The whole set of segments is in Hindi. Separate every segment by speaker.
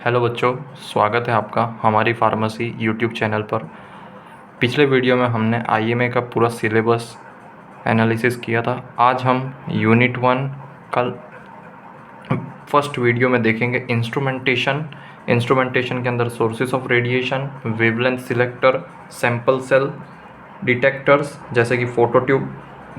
Speaker 1: हेलो बच्चों, स्वागत है आपका हमारी फार्मेसी यूट्यूब चैनल पर। पिछले वीडियो में हमने आईएमए का पूरा सिलेबस एनालिसिस किया था। आज हम यूनिट 1 कल फर्स्ट वीडियो में देखेंगे इंस्ट्रूमेंटेशन के अंदर sources of radiation, wavelength selector, sample cell detectors जैसे कि photo tube,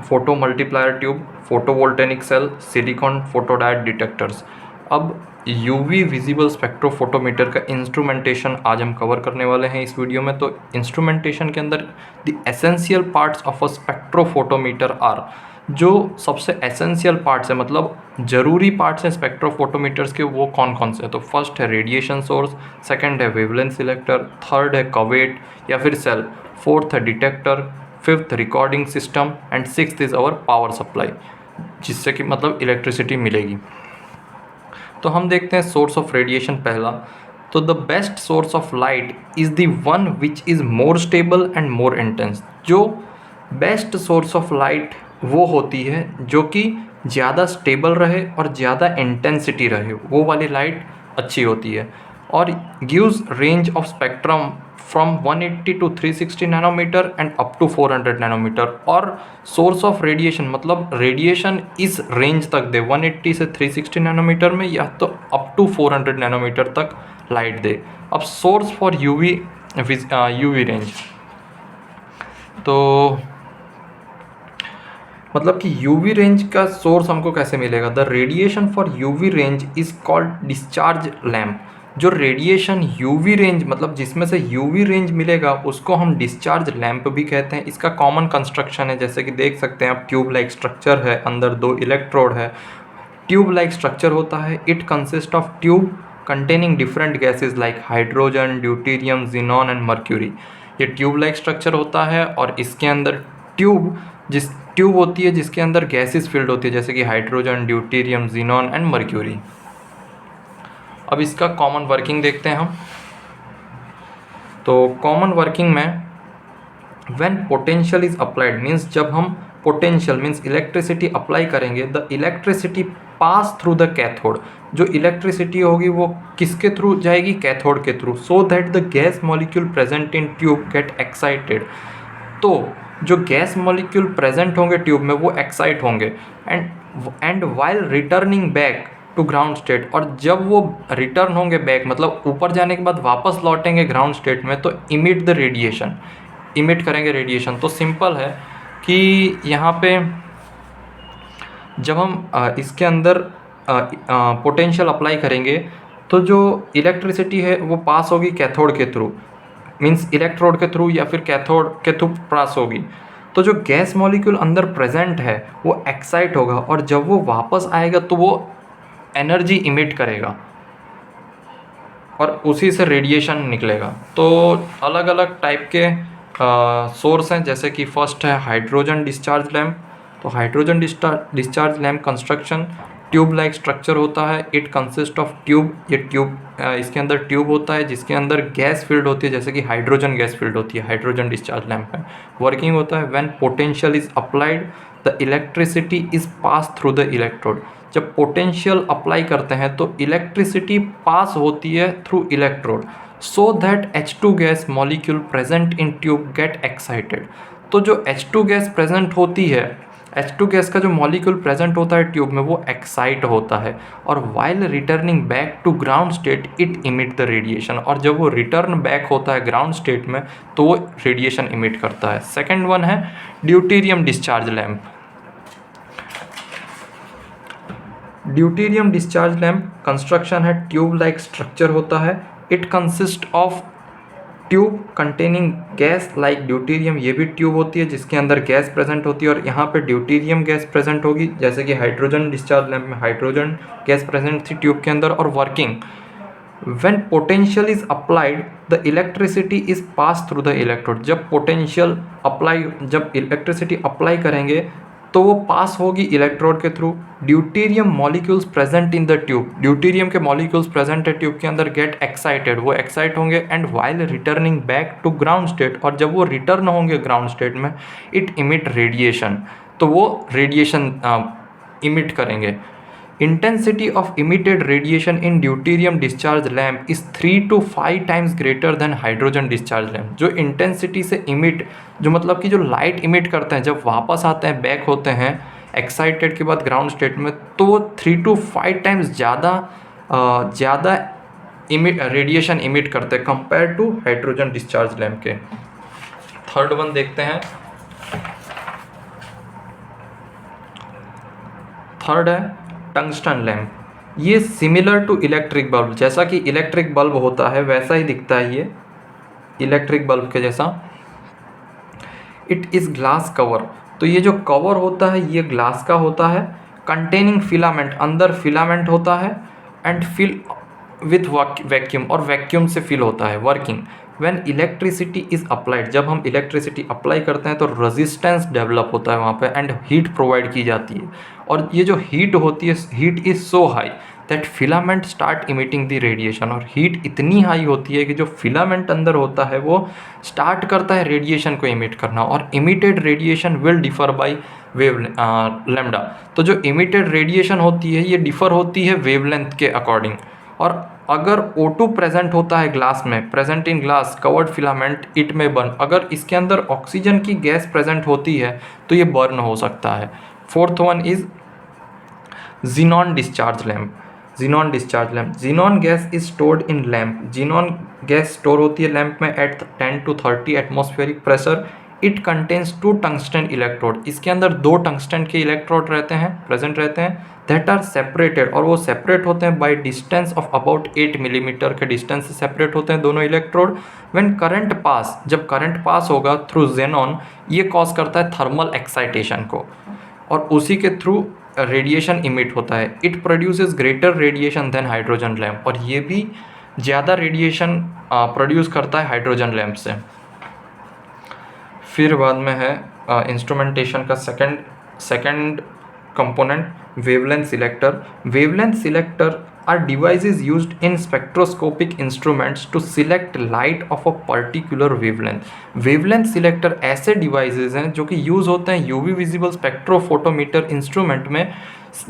Speaker 1: photo multiplier tube, photovoltaic cell, silicon photodiode detectors. अब यूवी विजिबल स्पेक्ट्रोफोटोमीटर का इंस्ट्रूमेंटेशन आज हम कवर करने वाले हैं इस वीडियो में। तो इंस्ट्रूमेंटेशन के अंदर the essential parts of a spectrophotometer are, जो सबसे एसेंशियल पार्ट्स है मतलब ज़रूरी पार्ट्स हैं स्पेक्ट्रोफोटोमीटर्स के, वो कौन कौन से हैं। तो फर्स्ट है रेडिएशन सोर्स, सेकंड है वेवलेंथ सिलेक्टर, थर्ड है कवेट या फिर सेल, फोर्थ है detector, fifth recording system and sixth is our power supply, जिससे कि मतलब इलेक्ट्रिसिटी मिलेगी। तो हम देखते हैं सोर्स ऑफ रेडिएशन पहला। तो the best source of light is the one which is more stable and more intense. जो बेस्ट सोर्स ऑफ लाइट वो होती है जो कि ज़्यादा स्टेबल रहे और ज़्यादा इंटेंसिटी रहे, वो वाली लाइट अच्छी होती है। और gives range of spectrum from 180 to 360 nanometre and up to 400 nanometre. और सोर्स ऑफ रेडिएशन मतलब रेडिएशन इस रेंज तक दे 180 से 360 नैनोमीटर में, या तो अप टू 400 नैनोमीटर तक लाइट दे। अब सोर्स फॉर यूवी रेंज, तो मतलब कि यूवी रेंज का सोर्स हमको कैसे मिलेगा। The radiation for UV range is called discharge lamp. जो रेडिएशन यूवी रेंज मतलब जिसमें से यूवी रेंज मिलेगा उसको हम डिस्चार्ज लैम्प भी कहते हैं। इसका कॉमन कंस्ट्रक्शन है, जैसे कि देख सकते हैं आप, ट्यूब लाइक स्ट्रक्चर है, अंदर 2 इलेक्ट्रोड है, ट्यूब लाइक स्ट्रक्चर होता है। It consist of tube containing different gases like hydrogen, deuterium, xenon and mercury. ये ट्यूब लाइक स्ट्रक्चर होता है और इसके अंदर ट्यूब होती है जिसके अंदर गैसेस फिल्ड होती है, जैसे कि hydrogen, deuterium, xenon and mercury. अब इसका कॉमन वर्किंग देखते हैं हम। तो कॉमन वर्किंग में when potential is applied means, जब हम पोटेंशियल मीन्स इलेक्ट्रिसिटी अप्लाई करेंगे, the electricity pass through the cathode. जो इलेक्ट्रिसिटी होगी वो किसके थ्रू जाएगी, कैथोड के through, so that the gas molecule present in tube get excited. तो जो गैस मॉलिक्यूल प्रेजेंट होंगे ट्यूब में वो एक्साइट होंगे and while returning back to ground state. और जब वो रिटर्न होंगे बैक मतलब ऊपर जाने के बाद वापस लौटेंगे ग्राउंड स्टेट में, तो इमिट द रेडिएशन, इमिट करेंगे रेडिएशन। तो सिंपल है कि यहाँ पे जब हम इसके अंदर पोटेंशियल अप्लाई करेंगे तो जो इलेक्ट्रिसिटी है वो पास होगी कैथोड के थ्रू, मीन्स इलेक्ट्रोड के थ्रू या फिर कैथोड के थ्रू पास होगी। तो जो गैस मॉलिक्यूल अंदर प्रेजेंट है वो एक्साइट होगा और जब वो वापस आएगा तो वो एनर्जी इमिट करेगा और उसी से रेडिएशन निकलेगा। तो अलग अलग टाइप के सोर्स हैं, जैसे कि फर्स्ट है हाइड्रोजन डिस्चार्ज लैम्प। तो hydrogen discharge lamp construction tube like structure होता है। इट कंसिस्ट ऑफ ट्यूब, ये ट्यूब इसके अंदर ट्यूब होता है जिसके अंदर गैस फील्ड होती है, जैसे कि हाइड्रोजन गैस फील्ड होती है हाइड्रोजन डिस्चार्ज लैम्प में। वर्किंग होता है when potential is applied the electricity is pass through the electrode. जब पोटेंशियल अप्लाई करते हैं तो इलेक्ट्रिसिटी पास होती है through electrode, so that H2 gas molecule present in tube get excited. तो जो H2 गैस प्रेजेंट होती है, H2 गैस का जो मॉलिक्यूल प्रेजेंट होता है ट्यूब में वो एक्साइट होता है और while returning back to ground state it emit the radiation. और जब वो रिटर्न बैक होता है ग्राउंड स्टेट में तो वो रेडिएशन इमिट करता है। सेकेंड वन है deuterium discharge lamp. Deuterium discharge lamp construction है ट्यूब लाइक स्ट्रक्चर होता है। It consist of tube containing gas like deuterium, ये भी ट्यूब होती है जिसके अंदर गैस प्रेजेंट होती है और यहाँ पे ड्यूटेरियम गैस प्रेजेंट होगी, जैसे कि हाइड्रोजन डिस्चार्ज लैम्प में हाइड्रोजन गैस प्रेजेंट थी ट्यूब के अंदर। और working when potential is applied the electricity is pass through the electrode. जब इलेक्ट्रिसिटी अप्लाई करेंगे तो वो पास होगी इलेक्ट्रोड के through. Deuterium molecules present in the tube, deuterium के मॉलिक्यूल्स प्रेजेंट है ट्यूब के अंदर, गेट एक्साइटेड, वो एक्साइट होंगे and while returning back to ground state. और जब वो रिटर्न होंगे ग्राउंड स्टेट में इट इमिट रेडिएशन, तो वो रेडिएशन इमिट करेंगे। Intensity of emitted radiation in deuterium discharge lamp is 3 to 5 times greater than hydrogen discharge lamp. जो इंटेंसिटी से इमिट, जो मतलब कि जो लाइट इमिट करते हैं जब वापस आते हैं, बैक होते हैं एक्साइटेड के बाद ग्राउंड स्टेट में, तो वो 3 to 5 टाइम्स ज़्यादा रेडिएशन इमिट करते हैं compare to hydrogen discharge lamp के। थर्ड वन देखते हैं। थर्ड है टंगस्टन लैम्प। ये सिमिलर टू इलेक्ट्रिक बल्ब, जैसा कि इलेक्ट्रिक बल्ब होता है वैसा ही दिखता है ये इलेक्ट्रिक बल्ब के जैसा। It is glass cover. तो ये जो कवर होता है ये ग्लास का होता है, कंटेनिंग फिलामेंट, अंदर फिलामेंट होता है, एंड फिल विथ वैक्यूम, और वैक्यूम से फिल होता है। Working when electricity is applied, जब हम इलेक्ट्रिसिटी अप्लाई करते हैं तो रेजिस्टेंस डेवलप होता है वहाँ पे, एंड हीट प्रोवाइड की जाती है। और ये जो हीट होती है, heat is so high that filament start emitting the radiation. और हीट इतनी हाई होती है कि जो फिलामेंट अंदर होता है वो स्टार्ट करता है रेडिएशन को इमिट करना, और emitted radiation will differ by lambda. तो जो इमिटेड रेडिएशन होती है ये डिफर होती है वेवलेंथ के अकॉर्डिंग। और अगर O2 प्रेजेंट होता है ग्लास में, present in glass covered filament, it में बर्न। अगर इसके अंदर ऑक्सीजन की गैस प्रेजेंट होती है तो ये बर्न हो सकता है। Fourth one is xenon discharge lamp. xenon discharge lamp, xenon gas is stored in lamp. xenon gas store होती है लैम्प में at 10 to 30 atmospheric pressure. It contains 2 tungsten electrode. इसके अंदर 2 टंगस्टन के इलेक्ट्रोड रहते हैं, प्रेजेंट रहते हैं, दैट आर सेपरेटेड, और वो सेपरेट होते हैं by distance of about 8 millimetre के डिस्टेंस से सेपरेट होते हैं दोनों इलेक्ट्रोड। व्हेन करंट पास, जब करंट पास होगा थ्रू xenon, ये कॉज करता है थर्मल एक्साइटेशन को, और उसी के थ्रू रेडिएशन इमिट होता है। It produces greater radiation than hydrogen lamp, और ये भी ज़्यादा रेडिएशन प्रोड्यूस करता है हाइड्रोजन लैम्प से। फिर बाद में है इंस्ट्रूमेंटेशन का second component, wavelength selector. Wavelength selector are devices used in spectroscopic instruments to select light of a particular wavelength. Wavelength selector ऐसे डिवाइसेस हैं जो कि यूज़ होते हैं यूवी विजिबल स्पेक्ट्रोफोटोमीटर इंस्ट्रूमेंट में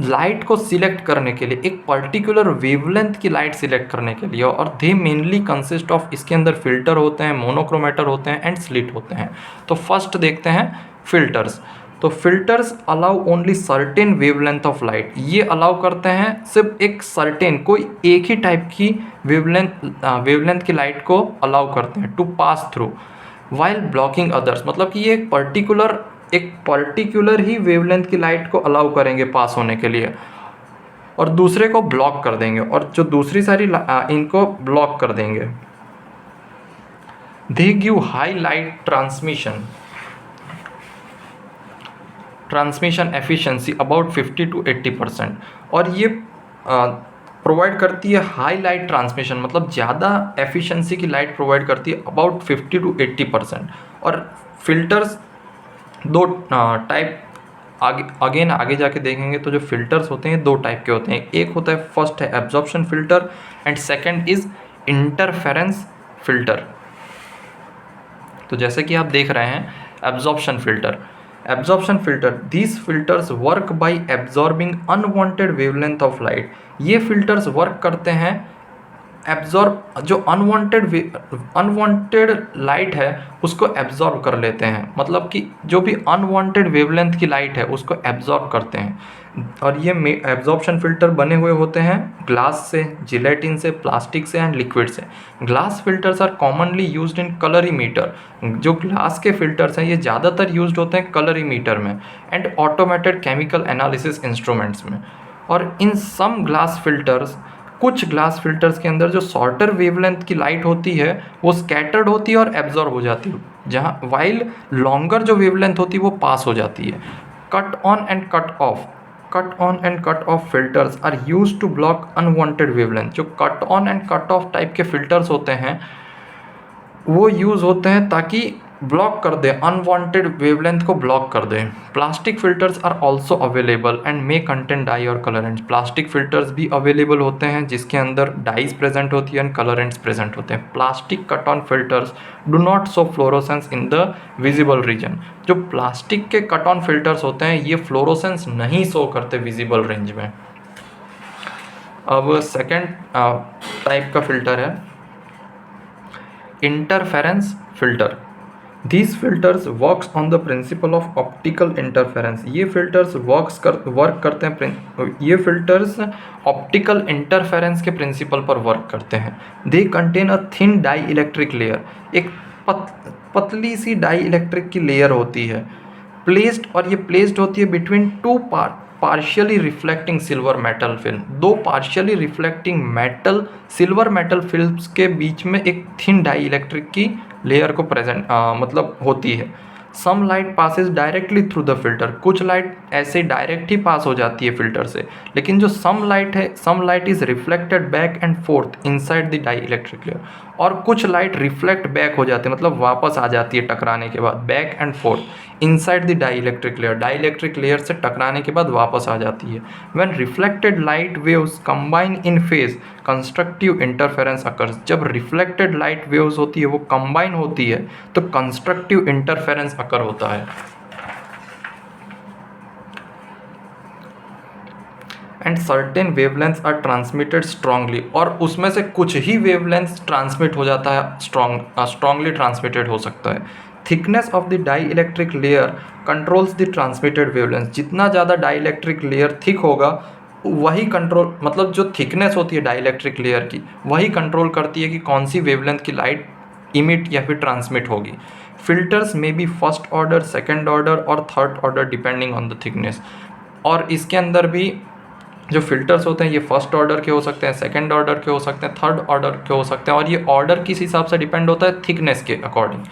Speaker 1: लाइट को सिलेक्ट करने के लिए, एक पर्टिकुलर वेवलेंथ की लाइट सिलेक्ट करने के लिए। और दे मेनली कंसिस्ट ऑफ, इसके अंदर फिल्टर होते हैं, मोनोक्रोमेटर होते हैं, एंड स्लिट होते हैं। तो फर्स्ट देखते हैं फिल्टर्स। तो filters allow only certain wavelength of light. ये अलाउ करते हैं सिर्फ एक सर्टेन, कोई एक ही टाइप की वेवलेंथ की लाइट को अलाउ करते हैं to pass through, while blocking others. मतलब कि ये एक पर्टिकुलर ही वेवलेंथ की लाइट को अलाउ करेंगे पास होने के लिए, और दूसरे को ब्लॉक कर देंगे, और जो दूसरी सारी इनको ब्लॉक कर देंगे। They give high light transmission efficiency about 50 to 80%, और ये प्रोवाइड करती है हाई लाइट ट्रांसमिशन, मतलब ज़्यादा एफिशिएंसी की लाइट प्रोवाइड करती है अबाउट 50 to 80%। और फिल्टर्स दो टाइप आगे जाके देखेंगे तो जो फिल्टर्स होते हैं 2 टाइप के होते हैं। एक होता है, फर्स्ट है absorption filter, and second is interference filter. तो जैसे कि आप देख रहे हैं absorption filter, these filters work by absorbing unwanted wavelength of light. ये फिल्टर्स वर्क करते हैं एब्जॉर्ब, जो अनवांटेड लाइट है उसको एब्जॉर्ब कर लेते हैं, मतलब कि जो भी अनवांटेड वेवलेंथ की लाइट है उसको एब्जॉर्ब करते हैं। और ये एब्जॉर्प्शन फिल्टर बने हुए होते हैं ग्लास से, जिलेटिन से, प्लास्टिक से, एंड लिक्विड से। Glass filters are commonly used in colorimeter. जो ग्लास के फिल्टर्स हैं ये ज़्यादातर यूज्ड होते हैं कलरीमीटर में, and automated chemical analysis instruments में। और इन सम ग्लास फिल्टर्स, कुछ ग्लास फिल्टर्स के अंदर जो शॉर्टर वेवलेंथ की लाइट होती है वो स्कैटर्ड होती है और एब्जॉर्ब हो जाती है, जहाँ वाइल लॉन्गर जो वेवलेंथ होती है वो पास हो जाती है। Cut on and cut off filters are used to block unwanted wavelength. जो cut on and cut off type के फिल्टर्स होते हैं वो यूज़ होते हैं ताकि ब्लॉक कर दे, अनवांटेड वेवलेंथ को ब्लॉक कर दे। Plastic filters are also available and may contain dye और कलरेंट्स। प्लास्टिक फिल्टर्स भी अवेलेबल होते हैं जिसके अंदर डाइज प्रेजेंट होती है एंड कलरेंट्स प्रेजेंट होते हैं। Plastic cut on filters do not show fluorescence in the visible region. जो प्लास्टिक के कट ऑन फिल्टर्स होते हैं ये फ्लोरोसेंस नहीं शो करते विजिबल रेंज में। अब सेकेंड टाइप का फिल्टर है interference filter. These filters works on the principle of optical interference। ये filters वर्क करते हैं, ये filters ऑप्टिकल इंटरफेरेंस के प्रिंसिपल पर वर्क करते हैं। They contain a thin dielectric layer, एक पतली सी डाई इलेक्ट्रिक की लेयर होती है प्लेस्ड, और ये प्लेस्ड होती है between two partially reflecting silver metal film. दो partially reflecting metal silver metal films के बीच में एक थिन डाई इलेक्ट्रिक की लेयर को प्रेजेंट मतलब होती है। Some light Passage directly through the filter, कुछ लाइट ऐसे डायरेक्ट ही पास हो जाती है फिल्टर से, लेकिन जो सम लाइट है, some light is reflected back and forth inside the dielectric layer, और कुछ लाइट रिफ्लेक्ट बैक हो जाती है, मतलब वापस आ जाती है टकराने के बाद, back and forth inside the dielectric layer से टकराने के बाद वापस आ जाती है। When reflected light waves combine in phase constructive interference occurs, जब रिफ्लेक्टेड लाइट वेव्स होती है वो कंबाइन होती है तो कंस्ट्रक्टिव इंटरफेरेंस अकर होता है। And certain wavelengths are transmitted strongly, और उसमें से कुछ ही वेवलेंथ्स ट्रांसमिट हो जाता है, स्ट्रांगली ट्रांसमिटेड हो सकता है। Thickness of the dielectric layer controls the transmitted wavelength, जितना ज़्यादा डाई इलेक्ट्रिक लेयर थिक होगा वही कंट्रोल, मतलब जो थिकनेस होती है डाई इलेक्ट्रिक लेयर की वही कंट्रोल करती है कि कौन सी वेवलेंथ की लाइट इमिट या फिर ट्रांसमिट होगी। फिल्टर्स में be first order, second order और third order depending on the thickness, और इसके अंदर भी जो फिल्टर्स होते हैं ये फर्स्ट ऑर्डर के हो सकते हैं, सेकंड ऑर्डर के हो सकते हैं, थर्ड ऑर्डर के हो सकते हैं, और ये ऑर्डर किस हिसाब से डिपेंड होता है, थिकनेस के according.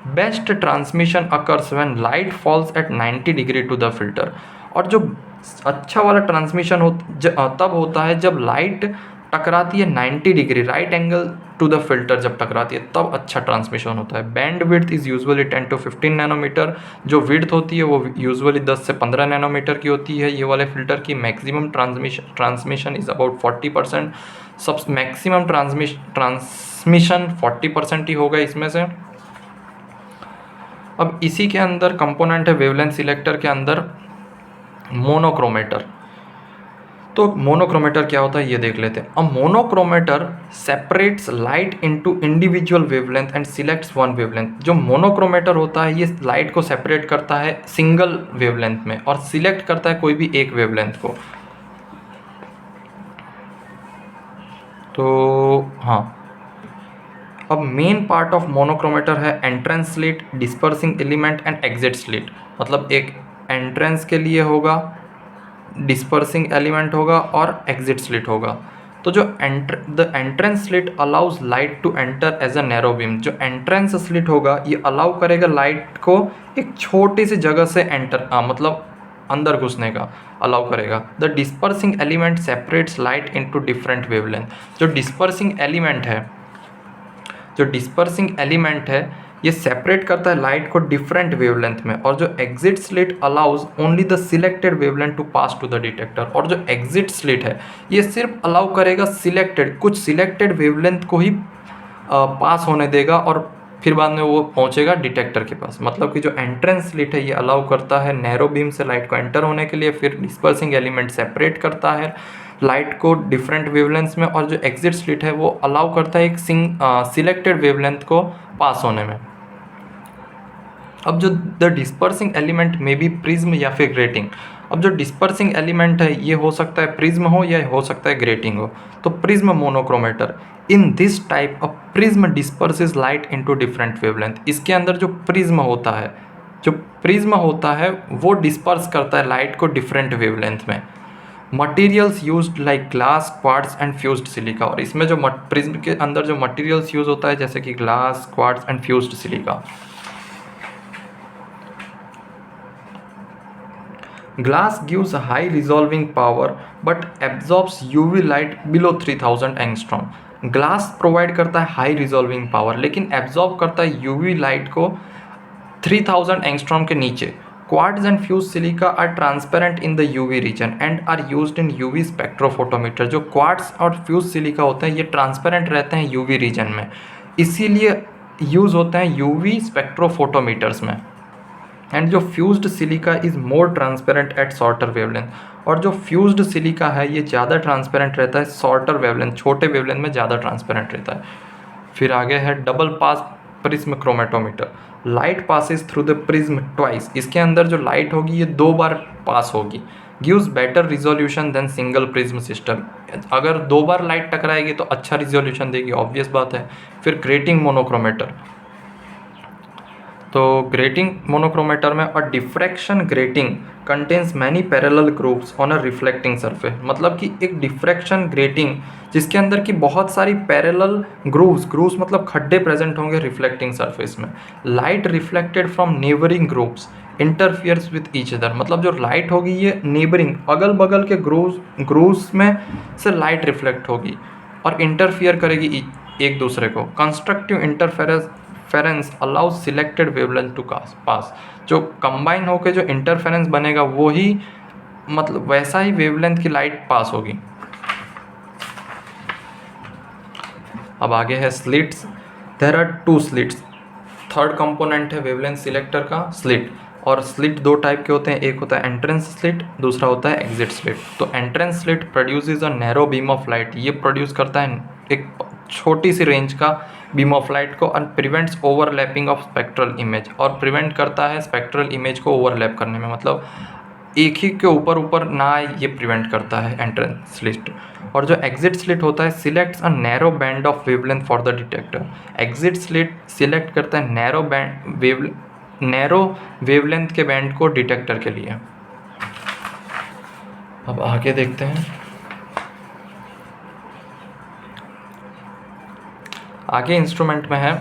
Speaker 1: Best transmission occurs when light falls at 90 degree to the filter, और जो अच्छा वाला ट्रांसमिशन तब होता है जब लाइट टकराती है 90 degree, right angle to the filter जब टकराती है तब अच्छा ट्रांसमिशन होता है। Band width is usually 10 to 15 nanometre, जो विड्थ होती है वो यूजुअली 10 से 15 नैनोमीटर की होती है ये वाले फिल्टर की। मैक्सिमम ट्रांसमिशन इज़ अबाउट 40%, सब मैक्सिमम ट्रांसमिशन 40% ही होगा इसमें से। अब इसी के अंदर कंपोनेंट है वेवलेंथ सिलेक्टर के अंदर मोनोक्रोमेटर। तो मोनोक्रोमेटर क्या होता है ये देख लेते हैं। A monochromator separates light into individual wavelength and selects one wavelength. जो मोनोक्रोमेटर होता है ये लाइट को सेपरेट करता है सिंगल वेवलेंथ में और सिलेक्ट करता है कोई भी एक वेवलेंथ को। तो हाँ, अब मेन पार्ट ऑफ मोनोक्रोमेटर है entrance slit, dispersing element and exit slit. मतलब एक एंट्रेंस के लिए होगा, डिस्पर्सिंग एलिमेंट होगा और एग्जिट स्लिट होगा। तो जो the entrance slit allows light to enter as a narrow beam. जो एंट्रेंस स्लिट होगा ये अलाउ करेगा लाइट को एक छोटी सी जगह से एंटर मतलब अंदर घुसने का अलाउ करेगा। The dispersing element separates light into different wavelength. जो डिस्पर्सिंग एलिमेंट है ये सेपरेट करता है लाइट को डिफरेंट वेवलेंथ में। और जो exit slit allows only the selected wavelength to pass to the detector. और जो एग्जिट स्लिट है ये सिर्फ अलाउ करेगा कुछ सिलेक्टेड वेवलेंथ को ही पास होने देगा और फिर बाद में वो पहुंचेगा डिटेक्टर के पास। मतलब कि जो एंट्रेंस स्लिट है ये अलाउ करता है नैरो बीम से लाइट को एंटर होने के लिए, फिर डिस्पर्सिंग एलिमेंट सेपरेट करता है लाइट को डिफरेंट वेवलेंथ्स में, और जो एग्जिट स्लिट है वो अलाउ करता है एक सिलेक्टेड वेवलेंथ को पास होने में। अब जो द डिस्पर्सिंग एलिमेंट में भी प्रिज्म या फिर ग्रेटिंग। अब जो डिस्पर्सिंग एलिमेंट है ये हो सकता है प्रिज्म हो या हो सकता है ग्रेटिंग हो। तो prism monochromator, in this type a prism डिस्पर्सेस light into different wavelength. इसके अंदर जो प्रिज्म होता है वो डिस्पर्स करता है लाइट को डिफरेंट वेवलेंथ में। Materials used like glass, quartz and fused silica. और इसमें जो प्रिज्म के अंदर जो मटेरियल्स यूज होता है जैसे कि glass, quartz and fused silica. Glass gives a high resolving power but absorbs UV light below 3000 angstrom। Glass provide करता है हाई रिजॉल्विंग पावर लेकिन एब्जॉर्ब करता है यूवी लाइट को 3000 एंगस्ट्रॉम के नीचे। Quartz and fuse silica are transparent in the UV region and are used in UV spectrophotometer. जो क्वार्ट्ज और फ्यूज सिलिका होते हैं ये ट्रांसपेरेंट रहते हैं यूवी रीजन में, इसीलिए यूज़ होते हैं यूवी स्पेक्ट्रोफोटोमीटर्स में। एंड जो fused silica is more transparent at shorter wavelength. और जो फ्यूज्ड सिलिका है ये ज़्यादा ट्रांसपेरेंट रहता है शॉर्टर वेवलेंथ, छोटे वेवलेंथ में ज़्यादा ट्रांसपेरेंट रहता है। फिर आगे है double pass prism chromatometer. Light passes through the prism twice, इसके अंदर जो लाइट होगी ये 2 बार पास होगी। Gives better resolution than single prism system, अगर 2 बार लाइट टकराएगी तो अच्छा रिजोल्यूशन देगी, ऑब्वियस बात है। फिर ग्रेटिंग मोनोक्रोमेटर, तो ग्रेटिंग मोनोक्रोमेटर में और diffraction grating contains many parallel groups on a reflecting surface, मतलब कि एक डिफ्रैक्शन ग्रेटिंग जिसके अंदर की बहुत सारी पैरेलल ग्रूव्स मतलब खड्डे प्रेजेंट होंगे रिफ्लेक्टिंग सरफेस में। Light reflected from neighbouring groups interferes with each other, मतलब जो लाइट होगी ये नेबरिंग अगल बगल के ग्रूव्स में से लाइट रिफ्लेक्ट होगी और इंटरफियर करेगी एक दूसरे को। Constructive interference allows selected wavelength to pass, जो कंबाइन होकर जो इंटरफेरेंस बनेगा वो ही मतलब वैसा ही वेवलेंथ की लाइट पास होगी। अब आगे है slits. There are 2 slits, third component है वेवलेंथ सिलेक्टर का स्लिट। और स्लिट 2 टाइप के होते हैं, एक होता है एंट्रेंस स्लिट, दूसरा होता है एग्जिट स्लिट। तो entrance slit produces a narrow beam of light, ये प्रोड्यूस करता है एक छोटी सी रेंज का बीम ऑफ लाइट को, and prevents overlapping of spectral image, और प्रिवेंट करता है स्पेक्ट्रल इमेज को ओवरलैप करने में, मतलब एक ही के ऊपर ना आए, ये प्रिवेंट करता है एंट्रेंस स्लिट। और जो एग्जिट स्लिट होता है selects a narrow band of wavelength for the detector. Exit slit select करता है नैरो वेवलेंथ के बैंड को डिटेक्टर के लिए। अब आगे देखते हैं, आगे इंस्ट्रूमेंट में है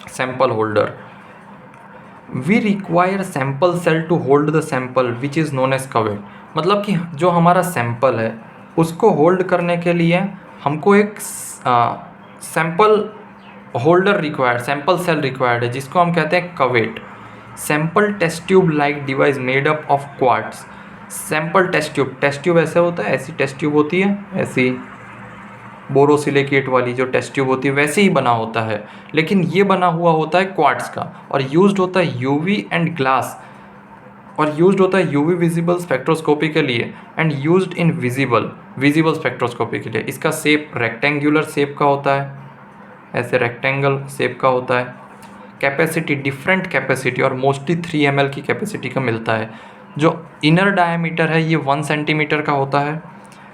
Speaker 1: sample holder. We require sample cell to hold the sample which is known as cuvette, मतलब कि जो हमारा सैंपल है उसको होल्ड करने के लिए हमको एक sample holder required, sample cell required है जिसको हम कहते हैं cuvette. Sample test tube like device made up of quartz. Sample test tube ऐसे होता है, ऐसी टेस्ट ट्यूब होती है, ऐसी बोरोसिलिकेट वाली जो टेस्ट ट्यूब होती है वैसे ही बना होता है, लेकिन ये बना हुआ होता है क्वार्ट्स का, और यूज्ड होता है यूवी एंड ग्लास, और यूज्ड होता है यूवी विजिबल स्पेक्ट्रोस्कोपी के लिए, and used in visible spectroscopy के लिए। इसका शेप रेक्टेंगुलर शेप का होता है, ऐसे रेक्टेंगल शेप का होता है। कैपेसिटी डिफरेंट कैपेसिटी और मोस्टली 3 ml की कैपेसिटी का मिलता है। जो इनर डायमीटर है ये 1 सेंटीमीटर का होता है।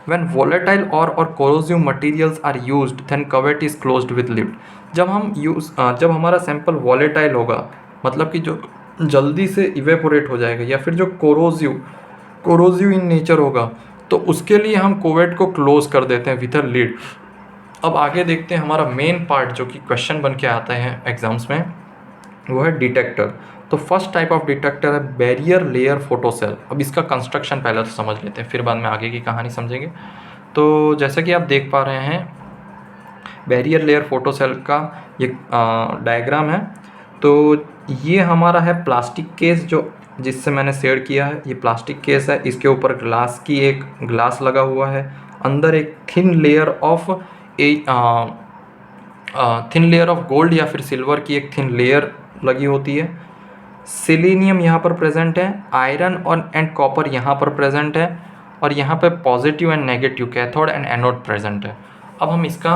Speaker 1: When volatile or corrosive materials are used, then cuvette is closed with lid. जब हमारा सैंपल वॉलेटाइल होगा, मतलब कि जो जल्दी से इवेपोरेट हो जाएगा, या फिर जो कोरोजिव इन नेचर होगा, तो उसके लिए हम कोवेट को क्लोज कर देते हैं विथ अ लिड। अब आगे देखते हैं हमारा मेन पार्ट जो कि क्वेश्चन बन के आता है एग्जाम्स में, वो है डिटेक्टर। तो फर्स्ट टाइप ऑफ डिटेक्टर है बैरियर लेयर फोटोसेल। अब इसका कंस्ट्रक्शन पहले तो समझ लेते हैं, फिर बाद में आगे की कहानी समझेंगे। तो जैसा कि आप देख पा रहे हैं बैरियर लेयर फोटोसेल का ये डायग्राम है। तो ये हमारा है प्लास्टिक केस जो जिससे मैंने शेयर किया है, ये प्लास्टिक केस है, इसके ऊपर ग्लास लगा हुआ है, अंदर एक थिन लेयर ऑफ गोल्ड या फिर सिल्वर की एक थिन लेयर लगी होती है। सेलेनियम यहाँ पर प्रेजेंट है, आयरन और एंड कॉपर यहाँ पर प्रेजेंट है, और यहाँ पे positive and negative cathode and anode present है। अब हम इसका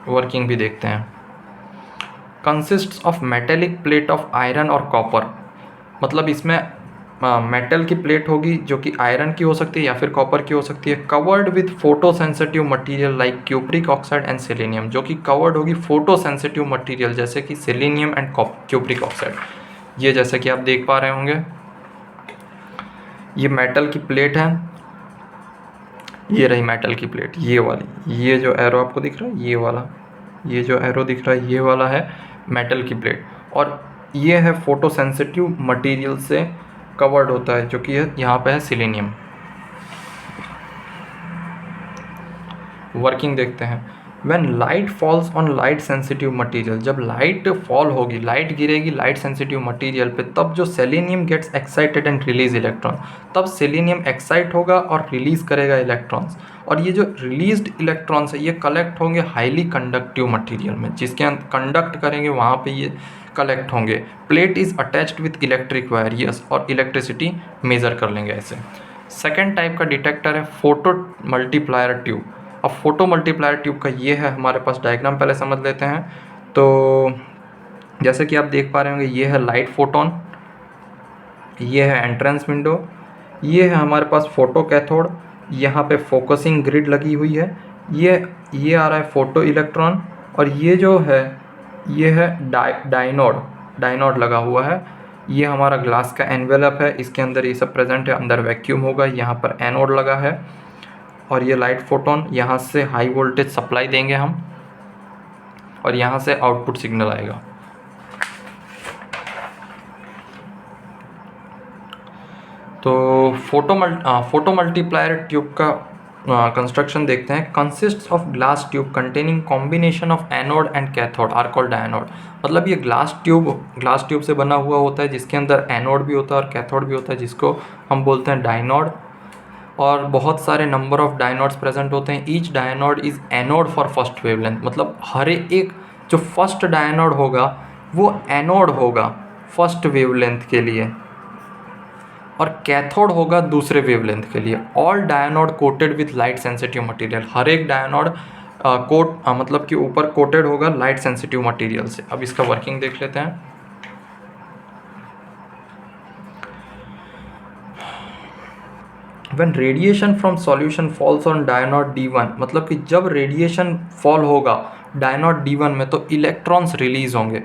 Speaker 1: वर्किंग भी देखते हैं। Consists of metallic plate of iron और कॉपर, मतलब इसमें मेटल की प्लेट होगी जो कि आयरन की हो सकती है या फिर कॉपर की हो सकती है, covered with photo sensitive material like cupric oxide and selenium, जो कि कवर्ड होगी फोटो सेंसिटिव मटीरियल जैसे कि सेलेनियम एंड क्यूप्रिक ऑक्साइड। ये जैसे कि आप देख पा रहे होंगे ये मेटल की प्लेट है, ये रही मेटल की प्लेट, ये वाली, ये जो एरो आपको दिख रहा है ये वाला, ये जो एरो दिख रहा है ये वाला है मेटल की प्लेट, और ये है फोटो सेंसिटिव मटीरियल से कवर्ड होता है जो कि यहाँ पे है सिलेनियम। वर्किंग देखते हैं। When light falls on light sensitive material, जब लाइट फॉल होगी, लाइट गिरेगी लाइट सेंसिटिव मटेरियल पे, तब जो selenium gets excited and release electron, तब सेलेनियम एक्साइट होगा और रिलीज करेगा इलेक्ट्रॉन्स। और ये जो रिलीज्ड इलेक्ट्रॉन्स है ये कलेक्ट होंगे हाईली कंडक्टिव मटेरियल में, जिसके अंदर कंडक्ट करेंगे वहाँ पे ये कलेक्ट होंगे। Plate is attached with electric wire, yes, और इलेक्ट्रिसिटी मेजर कर लेंगे ऐसे। सेकेंड टाइप का डिटेक्टर है फोटो मल्टीप्लायर ट्यूब। अब फोटो मल्टीप्लायर ट्यूब का ये है हमारे पास डायग्राम, पहले समझ लेते हैं। तो जैसे कि आप देख पा रहे होंगे ये है लाइट फोटोन, ये है एंट्रेंस विंडो, ये है हमारे पास फोटो कैथोड, यहाँ पे फोकसिंग ग्रिड लगी हुई है, ये आ रहा है फोटो इलेक्ट्रॉन, और ये जो है ये है डायनोड लगा हुआ है। ये हमारा ग्लास का एनवेलप है, इसके अंदर ये सब प्रेजेंट है, अंदर वैक्यूम होगा, यहाँ पर एनोड लगा है, और ये लाइट फोटोन, यहाँ से हाई वोल्टेज सप्लाई देंगे हम, और यहाँ से आउटपुट सिग्नल आएगा। तो फोटो मल्टीप्लायर ट्यूब का कंस्ट्रक्शन देखते हैं। Consists of glass tube containing combination of anode and cathode are called dynode. मतलब ये ग्लास ट्यूब से बना हुआ होता है, जिसके अंदर एनोड भी होता है और कैथोड भी होता है, जिसको हम बोलते हैं डायनोड। और बहुत सारे नंबर ऑफ डायनोड्स प्रेजेंट होते हैं। Each dynode is anode for first wavelength, मतलब हर एक जो फर्स्ट डायनोड होगा वो एनोड होगा फर्स्ट वेवलेंथ के लिए, और कैथोड होगा दूसरे वेवलेंथ के लिए। All dynode coated with light sensitive material, हर एक डायनोड मतलब कि ऊपर कोटेड होगा लाइट सेंसिटिव मटेरियल से। अब इसका वर्किंग देख लेते हैं। When radiation from solution falls on डायनोड D1, मतलब कि जब रेडिएशन फॉल होगा डायनोड D1 में तो इलेक्ट्रॉन्स रिलीज होंगे।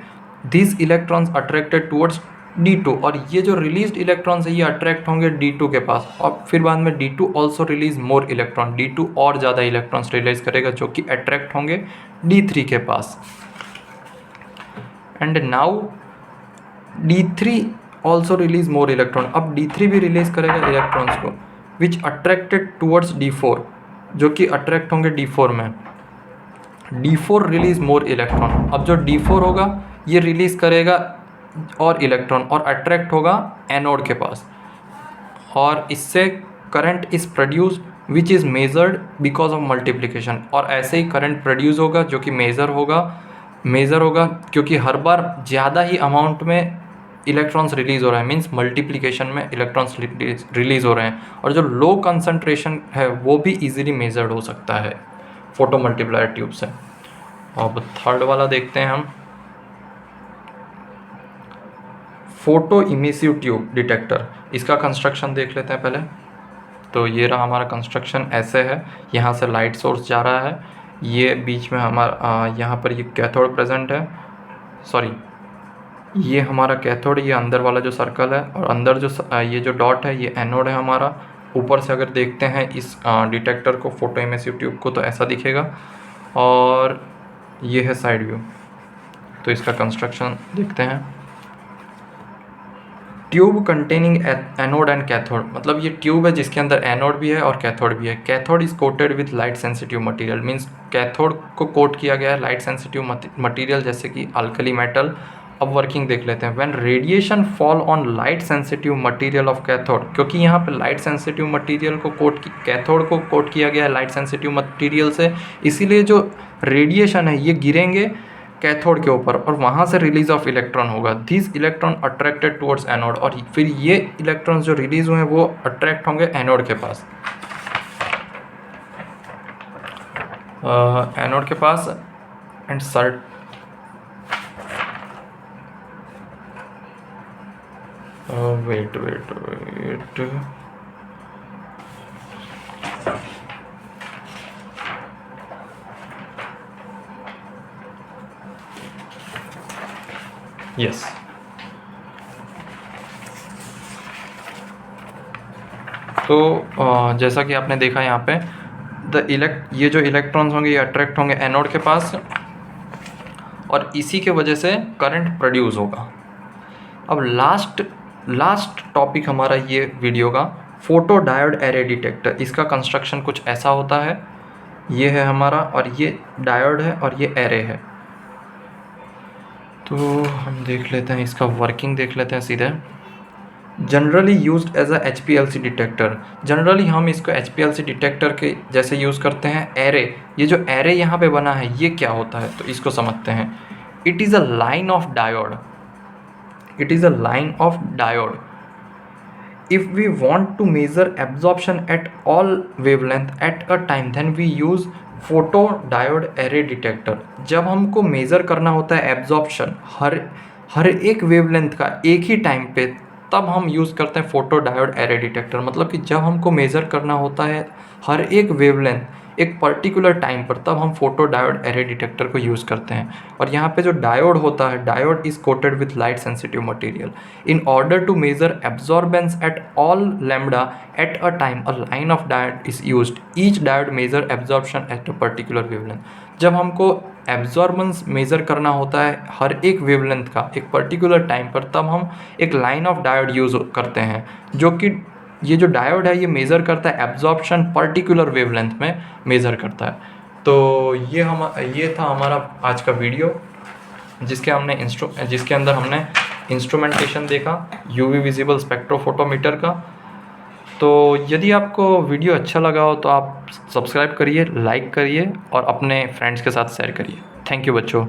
Speaker 1: This electrons attracted towards D2, और ये जो रिलीज्ड इलेक्ट्रॉन्स है ये अट्रैक्ट होंगे D2 के पास, और फिर बाद में D2 also release more electron, D2 और ज़्यादा इलेक्ट्रॉन्स रिलीज करेगा जो कि अट्रैक्ट होंगे D3 के पास। And now D3 also release more electron, अब D3 भी रिलीज करेगा इलेक्ट्रॉन्स को, विच अट्रैक्टेड टूवर्ड्स D4, जो कि अट्रैक्ट होंगे D4 में। D4 रिलीज मोर इलेक्ट्रॉन, अब जो D4 होगा ये रिलीज करेगा और इलेक्ट्रॉन और अट्रैक्ट होगा एनोड के पास, और इससे current is produce which is measured because of multiplication. और ऐसे ही करंट प्रोड्यूस होगा जो कि मेजर होगा क्योंकि हर बार ज़्यादा ही अमाउंट में इलेक्ट्रॉन्स रिलीज़ हो रहे हैं, मीन्स मल्टीप्लिकेशन में इलेक्ट्रॉन्स रिलीज़ हो रहे हैं। और जो लो कंसंट्रेशन है वो भी इजीली मेजर्ड हो सकता है फोटो मल्टीप्लायर ट्यूब से। अब थर्ड वाला देखते हैं हम, फोटो इमिसिव ट्यूब डिटेक्टर। इसका कंस्ट्रक्शन देख लेते हैं पहले। तो ये रहा हमारा कंस्ट्रक्शन, ऐसे है, यहाँ से लाइट सोर्स जा रहा है, ये बीच में हमारा यहाँ पर ये कैथोड प्रेजेंट है, सॉरी ये हमारा कैथोड, ये अंदर वाला जो सर्कल है, और अंदर जो ये जो डॉट है ये एनोड है हमारा। ऊपर से अगर देखते हैं इस डिटेक्टर को, फोटो इमिसिव ट्यूब को, तो ऐसा दिखेगा, और ये है साइड व्यू। तो इसका कंस्ट्रक्शन देखते हैं। Tube containing anode and cathode, मतलब ये ट्यूब है जिसके अंदर एनोड भी है और कैथोड भी है। Cathode is coated with light sensitive material, means cathode को कोट किया गया है लाइट सेंसिटिव मटेरियल जैसे कि अल्कली मेटल। अब वर्किंग देख लेते हैं। When radiation fall on light sensitive material of cathode, क्योंकि यहाँ पे लाइट सेंसिटिव मटेरियल को कैथोड को कोट किया गया है लाइट सेंसिटिव मटेरियल से, इसीलिए जो रेडिएशन है ये गिरेंगे कैथोड के ऊपर और वहाँ से रिलीज ऑफ इलेक्ट्रॉन होगा। This electron attracted towards anode, और फिर ये इलेक्ट्रॉन्स जो रिलीज हुए हैं वो अट्रैक्ट होंगे एनोड के पास, एनोड के पास। एंड वेट यस, तो जैसा कि आपने देखा यहाँ पे ये जो इलेक्ट्रॉन्स होंगे ये अट्रैक्ट होंगे एनोड के पास, और इसी के वजह से करंट प्रोड्यूस होगा। अब लास्ट टॉपिक हमारा ये वीडियो का, फोटो डायोड एरे डिटेक्टर। इसका कंस्ट्रक्शन कुछ ऐसा होता है। ये है हमारा, और ये डायोड है और ये एरे है। तो हम देख लेते हैं, इसका वर्किंग देख लेते हैं सीधे। Generally used as a HPLC detector, generally हम इसको HPLC डिटेक्टर के जैसे यूज़ करते हैं। एरे, ये जो एरे यहाँ पे बना है ये क्या होता है, तो इसको समझते हैं। It is a line of diode, it is a line of diode. If we want to measure absorption at all wavelength at a time, then we use photodiode array detector। जब हमको मेज़र करना होता है एब्जॉर्प्शन हर एक वेवलेंथ का एक ही टाइम पे, तब हम यूज़ करते हैं फोटोडायोड एरे डिटेक्टर। मतलब कि जब हमको मेज़र करना होता है हर एक वेवलेंथ एक पर्टिकुलर टाइम पर, तब हम फोटोडायोड एरे डिटेक्टर को यूज़ करते हैं। और यहाँ पे जो डायोड होता है, diode is coated with light sensitive material. In order to measure absorbance at all lambda at a time, a line of diode is used. Each diode measure absorption at a particular wavelength। जब हमको एब्जॉर्बेंस मेज़र करना होता है हर एक वेवलेंथ का एक पर्टिकुलर टाइम पर, तब हम एक लाइन ऑफ डायोड यूज़ करते हैं, जो कि ये जो डायोड है ये मेज़र करता है एब्जॉर्प्शन पर्टिकुलर वेवलेंथ में मेज़र करता है। तो ये था हमारा आज का वीडियो, जिसके अंदर हमने इंस्ट्रूमेंटेशन देखा यूवी विजिबल स्पेक्ट्रोफोटोमीटर का। तो यदि आपको वीडियो अच्छा लगा हो तो आप सब्सक्राइब करिए, लाइक करिए और अपने फ्रेंड्स के साथ शेयर करिए। थैंक यू बच्चों।